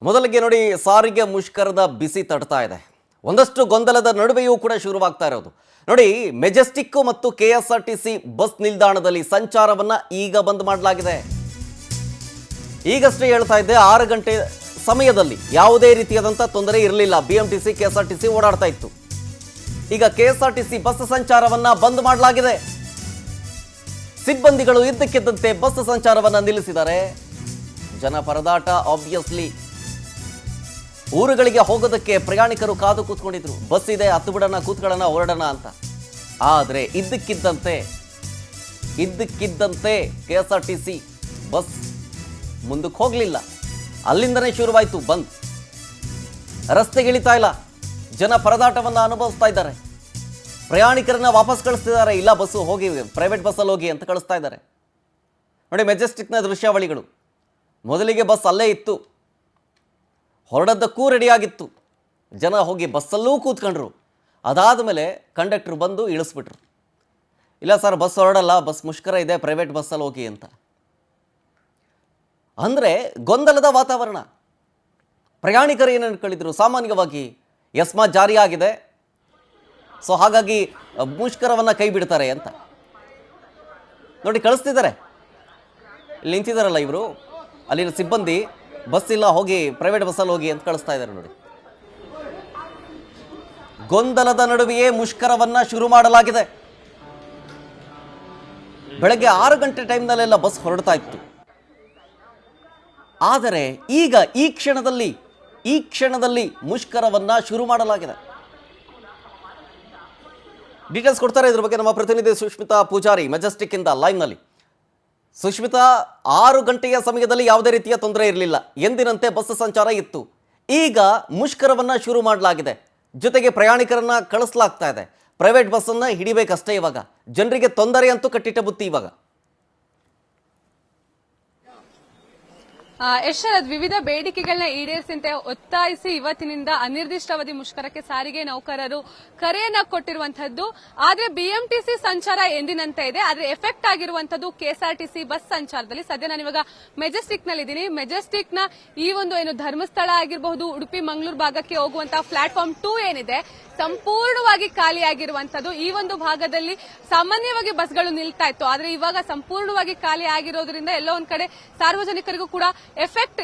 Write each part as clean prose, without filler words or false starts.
ಮೊದಲಿಗೆ ನೋಡಿ, ಸಾರಿಗೆ ಮುಷ್ಕರದ ಬಿಸಿ ತಡ್ತಾ ಇದೆ. ಒಂದಷ್ಟು ಗೊಂದಲದ ನಡುವೆಯೂ ಕೂಡ ಶುರುವಾಗ್ತಾ ಇರೋದು ನೋಡಿ. ಮೆಜೆಸ್ಟಿಕ್ ಮತ್ತು ಕೆಎಸ್ಆರ್ಟಿಸಿ ಬಸ್ ನಿಲ್ದಾಣದಲ್ಲಿ ಸಂಚಾರವನ್ನ ಈಗ ಬಂದ್ ಮಾಡಲಾಗಿದೆ. ಈಗಷ್ಟೇ ಹೇಳ್ತಾ ಇದ್ದೆ, 6 ಗಂಟೆ ಸಮಯದಲ್ಲಿ ಯಾವುದೇ ರೀತಿಯಾದಂಥ ತೊಂದರೆ ಇರಲಿಲ್ಲ. ಬಿಎಂಟಿಸಿ ಕೆಎಸ್ಆರ್ಟಿಸಿ ಓಡಾಡ್ತಾ ಇತ್ತು. ಈಗ ಕೆಎಸ್ಆರ್ಟಿಸಿ ಬಸ್ ಸಂಚಾರವನ್ನ ಬಂದ್ ಮಾಡಲಾಗಿದೆ. ಸಿಬ್ಬಂದಿಗಳು ಇದ್ದಕ್ಕಿದ್ದಂತೆ ಬಸ್ ಸಂಚಾರವನ್ನ ನಿಲ್ಲಿಸಿದ್ದಾರೆ. ಜನ ಪರದಾಟ ಆಬ್ವಿಯಸ್ಲಿ. ಊರುಗಳಿಗೆ ಹೋಗೋದಕ್ಕೆ ಪ್ರಯಾಣಿಕರು ಕಾದು ಕೂತ್ಕೊಂಡಿದ್ರು. ಬಸ್ ಇದೆ, ಹತ್ತು ಬಿಡೋಣ, ಕೂತ್ಕೊಳ್ಳೋಣ, ಹೊರಡೋಣ ಅಂತ. ಆದರೆ ಇದ್ದಕ್ಕಿದ್ದಂತೆ ಕೆಎಸ್ಆರ್ಟಿಸಿ ಬಸ್ ಮುಂದಕ್ಕೆ ಹೋಗಲಿಲ್ಲ. ಅಲ್ಲಿಂದನೇ ಶುರುವಾಯಿತು ಬಂದ್. ರಸ್ತೆಗೆ ಇಳಿತಾ ಇಲ್ಲ. ಜನ ಪರದಾಟವನ್ನು ಅನುಭವಿಸ್ತಾ ಇದ್ದಾರೆ. ಪ್ರಯಾಣಿಕರನ್ನ ವಾಪಸ್ ಕಳಿಸ್ತಿದ್ದಾರೆ. ಇಲ್ಲ, ಬಸ್ಸು ಹೋಗಿ, ಪ್ರೈವೇಟ್ ಬಸ್ಸಲ್ಲಿ ಹೋಗಿ ಅಂತ ಕಳಿಸ್ತಾ ಇದ್ದಾರೆ. ನೋಡಿ, ಮೆಜೆಸ್ಟಿಕ್ನ ದೃಶ್ಯಾವಳಿಗಳು. ಮೊದಲಿಗೆ ಬಸ್ ಅಲ್ಲೇ ಇತ್ತು, ಹೊರಡದ್ದಕ್ಕೂ ರೆಡಿಯಾಗಿತ್ತು. ಜನ ಹೋಗಿ ಬಸ್ಸಲ್ಲೂ ಕೂತ್ಕೊಂಡ್ರು. ಅದಾದ ಮೇಲೆ ಕಂಡಕ್ಟ್ರು ಬಂದು ಇಳಿಸ್ಬಿಟ್ರು. ಇಲ್ಲ ಸರ್, ಬಸ್ ಹೊರಡಲ್ಲ, ಬಸ್ ಮುಷ್ಕರ ಇದೆ, ಪ್ರೈವೇಟ್ ಬಸ್ಸಲ್ಲಿ ಹೋಗಿ ಅಂತ. ಅಂದರೆ ಗೊಂದಲದ ವಾತಾವರಣ. ಪ್ರಯಾಣಿಕರು ಏನು ಅನ್ಕೊಂಡಿದ್ರು, ಸಾಮಾನ್ಯವಾಗಿ ಎಸ್ಮಾ ಜಾರಿಯಾಗಿದೆ, ಸೊ ಹಾಗಾಗಿ ಮುಷ್ಕರವನ್ನು ಕೈ ಬಿಡ್ತಾರೆ ಅಂತ. ನೋಡಿ, ಕಳಿಸ್ತಿದ್ದಾರೆ. ಇಲ್ಲಿ ನಿಂತಿದ್ದಾರಲ್ಲ ಇವರು, ಅಲ್ಲಿನ ಸಿಬ್ಬಂದಿ, ಬಸ್ ಇಲ್ಲ, ಹೋಗಿ ಪ್ರೈವೇಟ್ ಬಸ್ಸಲ್ಲಿ ಹೋಗಿ ಅಂತ ಕಳಿಸ್ತಾ ಇದ್ದಾರೆ. ನೋಡಿ, ಗೊಂದಲದ ನಡುವೆಯೇ ಮುಷ್ಕರವನ್ನ ಶುರು ಮಾಡಲಾಗಿದೆ. ಬೆಳಗ್ಗೆ 6 ಗಂಟೆ ಟೈಮ್ನಲ್ಲೆಲ್ಲ ಬಸ್ ಹೊರಡ್ತಾ ಇತ್ತು. ಆದರೆ ಈಗ ಈ ಕ್ಷಣದಲ್ಲಿ ಮುಷ್ಕರವನ್ನ ಶುರು ಮಾಡಲಾಗಿದೆ. ಡೀಟೇಲ್ಸ್ ಕೊಡ್ತಾರೆ ಇದ್ರ ಬಗ್ಗೆ ನಮ್ಮ ಪ್ರತಿನಿಧಿ ಸುಷ್ಮಿತಾ ಪೂಜಾರಿ ಮೆಜೆಸ್ಟಿಕ್ ಇಂದ ಲೈವ್ನಲ್ಲಿ. ಸುಷ್ಮಿತಾ, 6 ಗಂಟೆಯ ಸಮಯದಲ್ಲಿ ಯಾವುದೇ ರೀತಿಯ ತೊಂದರೆ ಇರಲಿಲ್ಲ, ಎಂದಿನಂತೆ ಬಸ್ ಸಂಚಾರ ಇತ್ತು. ಈಗ ಮುಷ್ಕರವನ್ನ ಶುರು ಮಾಡಲಾಗಿದೆ. ಜೊತೆಗೆ ಪ್ರಯಾಣಿಕರನ್ನ ಕಳಿಸಲಾಗ್ತಾ ಇದೆ. ಪ್ರೈವೇಟ್ ಬಸ್ಸನ್ನ ಹಿಡಿಬೇಕಷ್ಟೇ. ಇವಾಗ ಜನರಿಗೆ ತೊಂದರೆ ಅಂತೂ ಕಟ್ಟಿಟ್ಟ ಬುತ್ತಿ. ಇವಾಗ ಯಶರಥ್, ವಿವಿಧ ಬೇಡಿಕೆಗಳನ್ನ ಈಡೇರಿಸಂತೆ ಒತ್ತಾಯಿಸಿ ಇವತ್ತಿನಿಂದ ಅನಿರ್ದಿಷ್ಟಾವಧಿ ಮುಷ್ಕರಕ್ಕೆ ಸಾರಿಗೆ ನೌಕರರು ಕರೆಯನ್ನ ಕೊಟ್ಟಿರುವಂತದ್ದು. ಆದ್ರೆ ಬಿಎಂಟಿಸಿ ಸಂಚಾರ ಎಂದಿನಂತೆ ಇದೆ. ಆದ್ರೆ ಎಫೆಕ್ಟ್ ಆಗಿರುವಂತದ್ದು ಕೆಎಸ್ಆರ್ಟಿಸಿ ಬಸ್ ಸಂಚಾರದಲ್ಲಿ. ಸದ್ಯ ನಾನು ಇವಾಗ ಮೆಜೆಸ್ಟಿಕ್ ನಲ್ಲಿ ಇದ್ದೀನಿ. ಮೆಜೆಸ್ಟಿಕ್ ನ ಈ ಒಂದು ಏನು ಧರ್ಮಸ್ಥಳ ಆಗಿರಬಹುದು, ಉಡುಪಿ ಮಂಗಳೂರು ಭಾಗಕ್ಕೆ ಹೋಗುವಂತಹ ಪ್ಲಾಟ್ಫಾರ್ಮ್ 2 ಏನಿದೆ, ಸಂಪೂರ್ಣವಾಗಿ ಖಾಲಿಯಾಗಿರುವಂತದ್ದು. ಈ ಒಂದು ಭಾಗದಲ್ಲಿ ಸಾಮಾನ್ಯವಾಗಿ ಬಸ್ಗಳು ನಿಲ್ತಾ ಇತ್ತು, ಆದ್ರೆ ಇವಾಗ ಸಂಪೂರ್ಣವಾಗಿ ಖಾಲಿ ಆಗಿರೋದ್ರಿಂದ ಎಲ್ಲೋ ಒಂದ್ ಕಡೆ ಸಾರ್ವಜನಿಕರಿಗೂ ಕೂಡ ಎಫೆಕ್ಟ್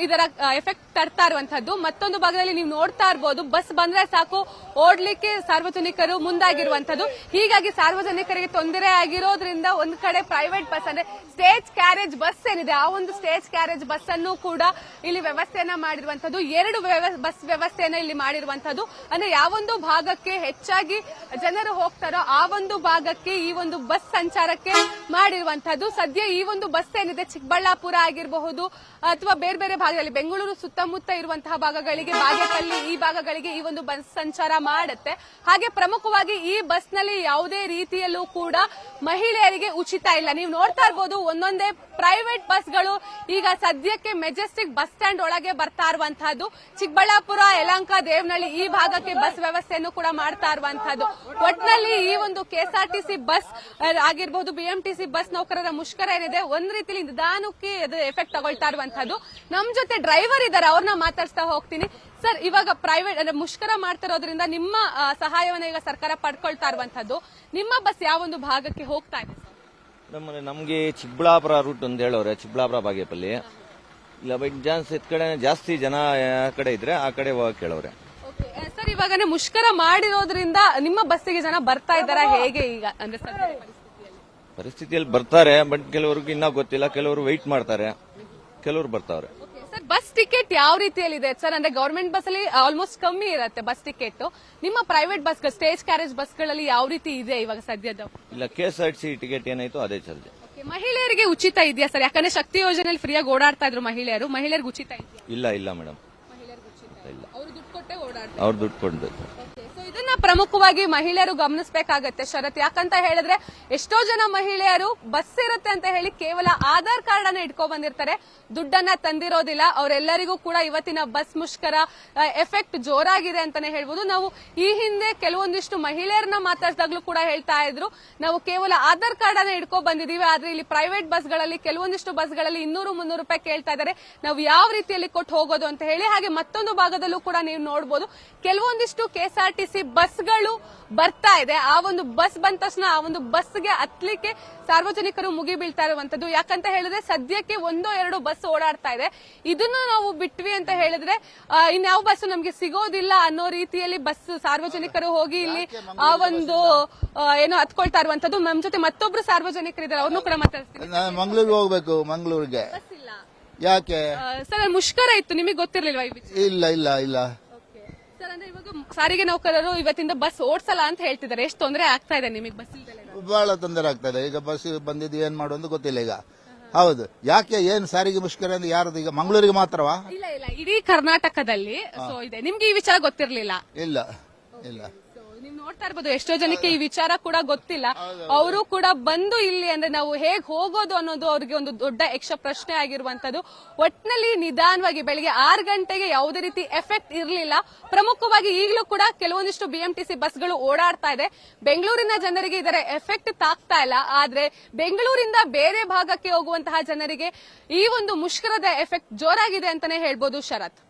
ತರ್ತಾ ಇರುವಂತದ್ದು. ಮತ್ತೊಂದು ಭಾಗದಲ್ಲಿ ನೀವು ನೋಡ್ತಾ ಇರಬಹುದು, ಬಸ್ ಬಂದ್ರೆ ಸಾಕು ಓಡ್ಲಿಕ್ಕೆ ಸಾರ್ವಜನಿಕರು ಮುಂದಾಗಿರುವಂತದ್ದು. ಹೀಗಾಗಿ ಸಾರ್ವಜನಿಕರಿಗೆ ತೊಂದರೆ ಆಗಿರೋದ್ರಿಂದ ಒಂದ್ ಕಡೆ ಪ್ರೈವೇಟ್ ಬಸ್ ಅಂದ್ರೆ ಸ್ಟೇಜ್ ಕ್ಯಾರೇಜ್ ಬಸ್ ಏನಿದೆ, ಆ ಒಂದು ಸ್ಟೇಜ್ ಕ್ಯಾರೇಜ್ ಬಸ್ ಅನ್ನು ಕೂಡ ಇಲ್ಲಿ ವ್ಯವಸ್ಥೆಯನ್ನ ಮಾಡಿರುವಂತದ್ದು. 2 ಬಸ್ ವ್ಯವಸ್ಥೆಯನ್ನ ಇಲ್ಲಿ ಮಾಡಿರುವಂತದ್ದು. ಅಂದ್ರೆ ಯಾವೊಂದು ಭಾಗಕ್ಕೆ ಹೆಚ್ಚಾಗಿ ಜನರು ಹೋಗ್ತಾರೋ ಆ ಒಂದು ಭಾಗಕ್ಕೆ ಈ ಒಂದು ಬಸ್ ಸಂಚಾರಕ್ಕೆ ಮಾಡಿರುವಂತದ್ದು. ಸದ್ಯ ಈ ಒಂದು ಬಸ್ ಏನಿದೆ, ಚಿಕ್ಕಬಳ್ಳಾಪುರ ಆಗಿರಬಹುದು ಅಥವಾ ಬೇರೆ ಬೇರೆ ಭಾಗದಲ್ಲಿ ಬೆಂಗಳೂರು ಸುತ್ತಮುತ್ತ ಇರುವಂತಹ ಭಾಗಗಳಿಗೆ, ಬಾಗೇಪಲ್ಲಿ ಈ ಭಾಗಗಳಿಗೆ ಈ ಒಂದು ಬಸ್ ಸಂಚಾರ ಮಾಡುತ್ತೆ. ಹಾಗೆ ಪ್ರಮುಖವಾಗಿ ಈ ಬಸ್ ನಲ್ಲಿ ಯಾವುದೇ ರೀತಿಯಲ್ಲೂ ಕೂಡ ಮಹಿಳೆಯರಿಗೆ ಉಚಿತ ಇಲ್ಲ. ನೀವು ನೋಡ್ತಾ ಇರಬಹುದು, ಒಂದೊಂದೇ ಪ್ರೈವೇಟ್ ಬಸ್ಗಳು ಈಗ ಸದ್ಯಕ್ಕೆ ಮೆಜೆಸ್ಟಿಕ್ ಬಸ್ ಸ್ಟ್ಯಾಂಡ್ ಒಳಗೆ ಬರ್ತಾ ಇರುವಂತಹದ್ದು. ಚಿಕ್ಕಬಳ್ಳಾಪುರ, ಯಲಹಂಕ, ದೇವನಹಳ್ಳಿ ಈ ಭಾಗಕ್ಕೆ ಬಸ್ ವ್ಯವಸ್ಥೆಯನ್ನು ಕೂಡ ಮಾಡ್ತಾ ಇರುವಂತಹದ್ದು. ಒಟ್ಟಿನಲ್ಲಿ ಈ ಒಂದು ಕೆಎಸ್ಆರ್ಟಿಸಿ ಬಸ್ ಆಗಿರಬಹುದು, ಬಿಎಂಟಿಸಿ ಬಸ್ ನೌಕರರ ಮುಷ್ಕರ ಏನಿದೆ, ಒಂದ್ ರೀತಿಯಲ್ಲಿ ನಿಧಾನಕ್ಕೆ ಎಫೆಕ್ಟ್ ತಗೊಳ್ತಾ ಇರುವಂತಹದ್ದು. ನಮ್ ಜೊತೆ ಡ್ರೈವರ್ ಇದ್ದಾರೆ, ಅವ್ರನ್ನ ಮಾತಾಡ್ಸ್ತಾ ಹೋಗ್ತೀನಿ. ಸರ್, ಇವಾಗ ಪ್ರೈವೇಟ್ ಅಂದ್ರೆ ಮುಷ್ಕರ ಮಾಡ್ತಿರೋದ್ರಿಂದ ನಿಮ್ಮ ಸಹಾಯವನ್ನ ಈಗ ಸರ್ಕಾರ ಪಡ್ಕೊಳ್ತಾ ಇರುವಂತದ್ದು. ನಿಮ್ಮ ಬಸ್ ಯಾವೊಂದು ಭಾಗಕ್ಕೆ ಹೋಗ್ತಾ ಇದೆ? ನಮ್ಗೆ ಚಿಕ್ಕಬಳ್ಳಾಪುರ ರೂಟ್ ಅಂತ ಹೇಳೋರೆ, ಚಿಕ್ಕಬಳ್ಳಾಪುರ ಬಾಗೇಪಲ್ಲಿ. ಇಲ್ಲ ಬೈ ಚಾನ್ಸ್ ಕಡೆ ಜಾಸ್ತಿ ಜನ ಕಡೆ ಇದ್ರೆ ಆ ಕಡೆ ಹೋಗಕ್ಕೆ ಹೇಳೋರೆ. ಸರ್, ಇವಾಗ ಮುಷ್ಕರ ಮಾಡಿರೋದ್ರಿಂದ ನಿಮ್ಮ ಬಸ್ಸಿಗೆ ಜನ ಬರ್ತಾ ಇದ್ದಾರಾ ಹೇಗೆ ಈಗ? ಅಂದ್ರೆ ಪರಿಸ್ಥಿತಿಯಲ್ಲಿ ಬರ್ತಾರೆ, ಬಟ್ ಕೆಲವರಿಗೆ ಇನ್ನೂ ಗೊತ್ತಿಲ್ಲ. ಕೆಲವರು ವೆಯ್ಟ್ ಮಾಡ್ತಾರೆ, ಕೆಲವರು ಬರ್ತಾವ್ರೆ. ಸರ್, ಬಸ್ ಟಿಕೆಟ್ ಯಾವ ರೀತಿಯಲ್ಲಿದೆ ಸರ್? ಅಂದ್ರೆ ಗವರ್ಮೆಂಟ್ ಬಸ್ ಅಲ್ಲಿ ಆಲ್ಮೋಸ್ಟ್ ಕಮ್ಮಿ ಇರುತ್ತೆ ಬಸ್ ಟಿಕೆಟ್. ನಿಮ್ಮ ಪ್ರೈವೇಟ್ ಬಸ್, ಸ್ಟೇಜ್ ಕ್ಯಾರೇಜ್ ಬಸ್ಗಳಲ್ಲಿ ಯಾವ ರೀತಿ ಇದೆ ಇವಾಗ ಸದ್ಯದ? ಇಲ್ಲ, ಕೆಎಸ್ಆರ್ಟಿಸಿ ಟಿಕೆಟ್ ಏನಾಯ್ತು ಅದೇ ಚಾರ್ಜ್. ಮಹಿಳೆಯರಿಗೆ ಉಚಿತ ಇದೆಯಾ ಸರ್? ಯಾಕಂದ್ರೆ ಶಕ್ತಿ ಯೋಜನೆಯಲ್ಲಿ ಫ್ರೀಯಾಗಿ ಓಡಾಡ್ತಾ ಇದ್ರು ಮಹಿಳೆಯರಿಗೆ ಉಚಿತ ಇದೆಯಾ? ಇಲ್ಲ ಮೇಡಮ್, ಇಲ್ಲ, ಅವರು ದುಡ್ಡು ಕೊಟ್ಟೆ ಓಡಾಡ್ತಾರೆ. ಅವ್ರು ದುಡ್ಡು ಕೊಡ್ಬೇಕು. ಇದನ್ನ ಪ್ರಮುಖವಾಗಿ ಮಹಿಳೆಯರು ಗಮನಿಸಬೇಕಾಗತ್ತೆ ಶರತ್. ಯಾಕಂತ ಹೇಳಿದ್ರೆ ಎಷ್ಟೋ ಜನ ಮಹಿಳೆಯರು ಬಸ್ ಇರುತ್ತೆ ಅಂತ ಹೇಳಿ ಕೇವಲ ಆಧಾರ್ ಕಾರ್ಡ್ ಅನ್ನ ಇಟ್ಕೊ ಬಂದಿರ್ತಾರೆ, ದುಡ್ಡನ್ನ ತಂದಿರೋದಿಲ್ಲ. ಅವರೆಲ್ಲರಿಗೂ ಕೂಡ ಇವತ್ತಿನ ಬಸ್ ಮುಷ್ಕರ ಎಫೆಕ್ಟ್ ಜೋರಾಗಿದೆ ಅಂತಾನೆ ಹೇಳ್ಬೋದು. ನಾವು ಈ ಹಿಂದೆ ಕೆಲವೊಂದಿಷ್ಟು ಮಹಿಳೆಯರನ್ನ ಮಾತಾಡಿದಾಗ್ಲೂ ಕೂಡ ಹೇಳ್ತಾ ಇದ್ರು, ನಾವು ಕೇವಲ ಆಧಾರ್ ಕಾರ್ಡ್ ಅನ್ನ ಇಟ್ಕೊ ಬಂದಿದೀವಿ, ಆದ್ರೆ ಇಲ್ಲಿ ಪ್ರೈವೇಟ್ ಬಸ್ಗಳಲ್ಲಿ ಕೆಲವೊಂದಿಷ್ಟು ಬಸ್ಗಳಲ್ಲಿ 200-300 ರೂಪಾಯಿ ಕೇಳ್ತಾ ಇದ್ದಾರೆ, ನಾವು ಯಾವ ರೀತಿಯಲ್ಲಿ ಕೊಟ್ಟು ಹೋಗೋದು ಅಂತ ಹೇಳಿ. ಹಾಗೆ ಮತ್ತೊಂದು ಭಾಗದಲ್ಲೂ ಕೂಡ ನೀವು ನೋಡಬಹುದು, ಕೆಲವೊಂದಿಷ್ಟು ಕೆಎಸ್ಆರ್ಟಿಸಿ ಬಸ್ಗಳು ಬರ್ತಾ ಇದೆ. ಆ ಒಂದು ಬಸ್ ಬಂದ ತಕ್ಷಣ ಆ ಒಂದು ಬಸ್ಗೆ ಹತ್ಲಿಕ್ಕೆ ಸಾರ್ವಜನಿಕರು ಮುಗಿ ಬೀಳ್ತಾ ಇರುವಂತದ್ದು. ಯಾಕಂತ ಹೇಳಿದ್ರೆ ಸದ್ಯಕ್ಕೆ 1-2 ಬಸ್ ಓಡಾಡ್ತಾ ಇದೆ. ಇದನ್ನು ನಾವು ಬಿಟ್ವಿ ಅಂತ ಹೇಳಿದ್ರೆ ಇನ್ಯಾವ ಬಸ್ ನಮ್ಗೆ ಸಿಗೋದಿಲ್ಲ ಅನ್ನೋ ರೀತಿಯಲ್ಲಿ ಬಸ್ ಸಾರ್ವಜನಿಕರು ಹೋಗಿ ಇಲ್ಲಿ ಆ ಒಂದು ಏನೋ ಹತ್ಕೊಳ್ತಾ ಇರುವಂತದ್ದು. ನಮ್ ಜೊತೆ ಮತ್ತೊಬ್ರು ಸಾರ್ವಜನಿಕರಿದ್ದಾರೆ, ಅವ್ರನ್ನೂ ಕೂಡ ಮಾತಾಡ್ತೀನಿ. ಮಂಗಳೂರಿಗೆ ಹೋಗ್ಬೇಕು, ಮಂಗಳೂರಿಗೆ ಯಾಕೆ ಸರ್ ಮುಷ್ಕರ ಇತ್ತು, ನಿಮಗೆ ಗೊತ್ತಿರ್ಲಿಲ್ವಾ ಈ ವಿಷಯ? ಇಲ್ಲ ಇಲ್ಲ ಇಲ್ಲ ಸರ್ ಅಂದ್ರೆ ಇವಾಗ ಸಾರಿಗೆ ನೌಕರರು ಇವತ್ತಿಂದ ಬಸ್ ಓಡಿಸಲ್ಲ ಅಂತ ಹೇಳ್ತಿದ್ದಾರೆ. ಎಷ್ಟು ತೊಂದರೆ ಆಗ್ತಾ ಇದೆ ನಿಮಗೆ ಬಸ್ ಇಲ್ದಲೆ? ಬಹಳ ತೊಂದರೆ ಆಗ್ತದೆ. ಈಗ ಬಸ್ ಬಂದಿದ್ದು ಏನ್ ಮಾಡೋದು ಗೊತ್ತಿಲ್ಲ ಈಗ. ಹೌದು, ಯಾಕೆ ಏನ್ ಸಾರಿಗೆ ಮುಷ್ಕರ ಅಂದ್ರೆ ಯಾರದು? ಈಗ ಮಂಗಳೂರಿಗೆ ಮಾತ್ರವಾ? ಇಲ್ಲ ಇಲ್ಲ, ಇಡೀ ಕರ್ನಾಟಕದಲ್ಲಿ ಸೊ ಇದೆ. ನಿಮ್ಗೆ ಈ ವಿಚಾರ ಗೊತ್ತಿರ್ಲಿಲ್ಲ? ಇಲ್ಲ ಇಲ್ಲ. ನೀವು ನೋಡ್ತಾ ಇರ್ಬೋದು, ಎಷ್ಟೋ ಜನಕ್ಕೆ ಈ ವಿಚಾರ ಕೂಡ ಗೊತ್ತಿಲ್ಲ. ಅವರು ಕೂಡ ಬಂದು ಇಲ್ಲಿ ಅಂದ್ರೆ ನಾವು ಹೇಗ್ ಹೋಗೋದು ಅನ್ನೋದು ಅವ್ರಿಗೆ ಒಂದು ದೊಡ್ಡ ಯಕ್ಷ ಪ್ರಶ್ನೆ ಆಗಿರುವಂತದ್ದು. ಒಟ್ನಲ್ಲಿ ನಿಧಾನವಾಗಿ ಬೆಳಿಗ್ಗೆ 6 ಗಂಟೆಗೆ ಯಾವುದೇ ರೀತಿ ಎಫೆಕ್ಟ್ ಇರಲಿಲ್ಲ. ಪ್ರಮುಖವಾಗಿ ಈಗಲೂ ಕೂಡ ಕೆಲವೊಂದಿಷ್ಟು ಬಿಎಂಟಿಸಿ ಬಸ್ಗಳು ಓಡಾಡ್ತಾ ಇದೆ. ಬೆಂಗಳೂರಿನ ಜನರಿಗೆ ಇದರ ಎಫೆಕ್ಟ್ ತಾಗ್ತಾ ಇಲ್ಲ, ಆದ್ರೆ ಬೆಂಗಳೂರಿಂದ ಬೇರೆ ಭಾಗಕ್ಕೆ ಹೋಗುವಂತಹ ಜನರಿಗೆ ಈ ಒಂದು ಮುಷ್ಕರದ ಎಫೆಕ್ಟ್ ಜೋರಾಗಿದೆ ಅಂತಾನೆ ಹೇಳ್ಬೋದು ಶರತ್.